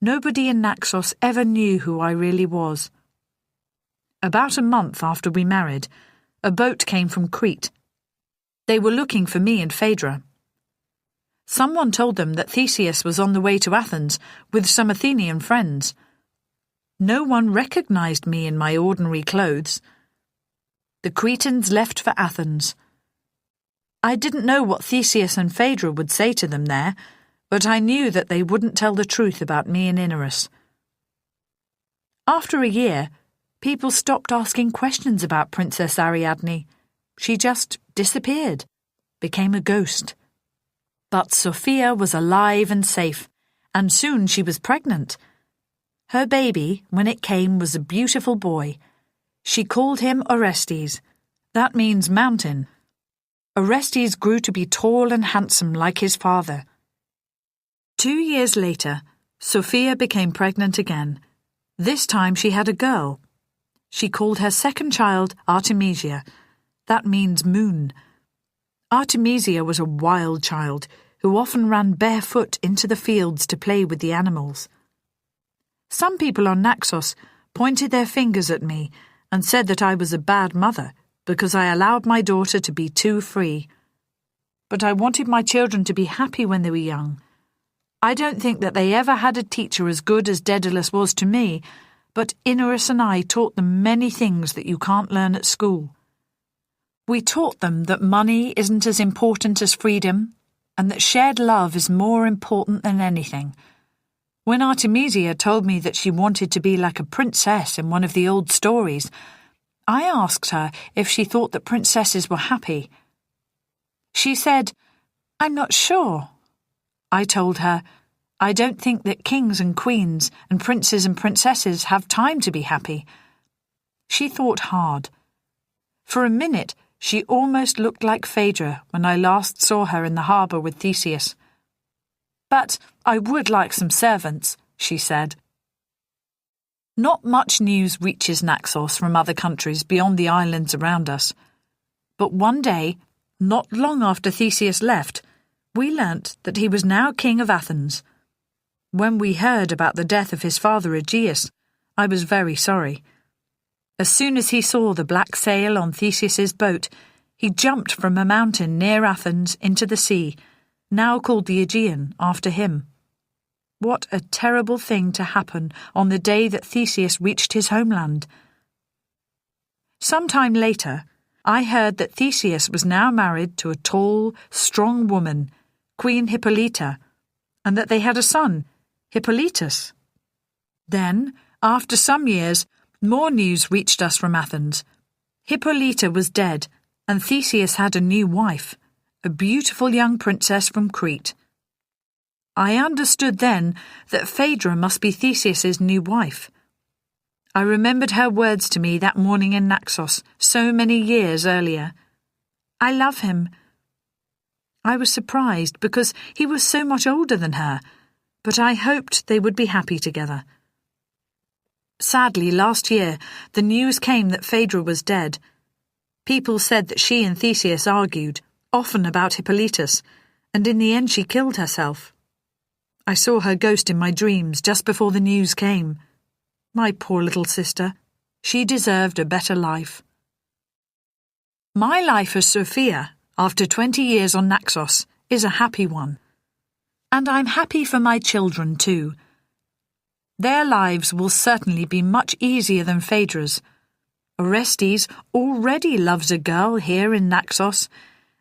Nobody in Naxos ever knew who I really was. About a month after we married, a boat came from Crete. They were looking for me and Phaedra. Someone told them that Theseus was on the way to Athens with some Athenian friends. No one recognized me in my ordinary clothes. The Cretans left for Athens. I didn't know what Theseus and Phaedra would say to them there, but I knew that they wouldn't tell the truth about me and Inerus. After a year, people stopped asking questions about Princess Ariadne. She just disappeared, became a ghost. But Sophia was alive and safe, and soon she was pregnant. Her baby, when it came, was a beautiful boy. She called him Orestes. That means mountain. Orestes grew to be tall and handsome like his father. 2 years later, Sophia became pregnant again. This time she had a girl. She called her second child Artemisia. That means moon. Artemisia was a wild child who often ran barefoot into the fields to play with the animals. Some people on Naxos pointed their fingers at me and said that I was a bad mother because I allowed my daughter to be too free. But I wanted my children to be happy when they were young. I don't think that they ever had a teacher as good as Daedalus was to me, but Inerus and I taught them many things that you can't learn at school. We taught them that money isn't as important as freedom, and that shared love is more important than anything. When Artemisia told me that she wanted to be like a princess in one of the old stories, I asked her if she thought that princesses were happy. She said, "I'm not sure." I told her, "I don't think that kings and queens and princes and princesses have time to be happy." She thought hard. For a minute, she almost looked like Phaedra when I last saw her in the harbour with Theseus. "But I would like some servants," she said. Not much news reaches Naxos from other countries beyond the islands around us. But one day, not long after Theseus left, we learnt that he was now king of Athens. When we heard about the death of his father Aegeus, I was very sorry. As soon as he saw the black sail on Theseus's boat, he jumped from a mountain near Athens into the sea, now called the Aegean, after him. What a terrible thing to happen on the day that Theseus reached his homeland. Some time later, I heard that Theseus was now married to a tall, strong woman, Queen Hippolyta, and that they had a son, Hippolytus. Then, after some years, more news reached us from Athens. Hippolyta was dead, and Theseus had a new wife, a beautiful young princess from Crete. I understood then that Phaedra must be Theseus's new wife. I remembered her words to me that morning in Naxos, so many years earlier. "I love him." I was surprised because he was so much older than her, but I hoped they would be happy together. Sadly, last year, the news came that Phaedra was dead. People said that she and Theseus argued, often about Hippolytus, and in the end she killed herself. I saw her ghost in my dreams just before the news came. My poor little sister. She deserved a better life. My life as Sophia, after 20 years on Naxos, is a happy one. And I'm happy for my children too. Their lives will certainly be much easier than Phaedra's. Orestes already loves a girl here in Naxos,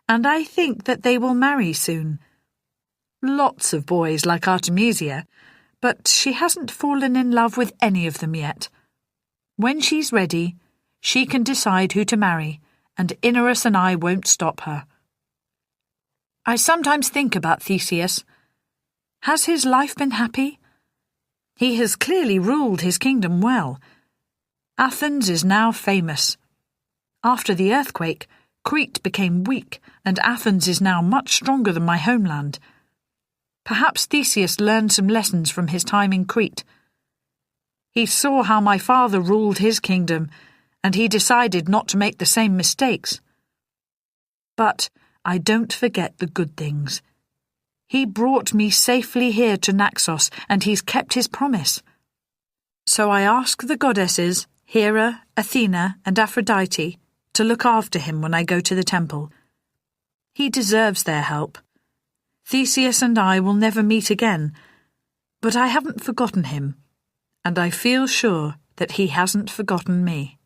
and I think that they will marry soon. Lots of boys like Artemisia, but she hasn't fallen in love with any of them yet. When she's ready, she can decide who to marry, and Inerus and I won't stop her. I sometimes think about Theseus. Has his life been happy? He has clearly ruled his kingdom well. Athens is now famous. After the earthquake, Crete became weak, and Athens is now much stronger than my homeland. Perhaps Theseus learned some lessons from his time in Crete. He saw how my father ruled his kingdom, and he decided not to make the same mistakes. But I don't forget the good things. He brought me safely here to Naxos, and he's kept his promise. So I ask the goddesses, Hera, Athena, and Aphrodite, to look after him when I go to the temple. He deserves their help. Theseus and I will never meet again, but I haven't forgotten him, and I feel sure that he hasn't forgotten me.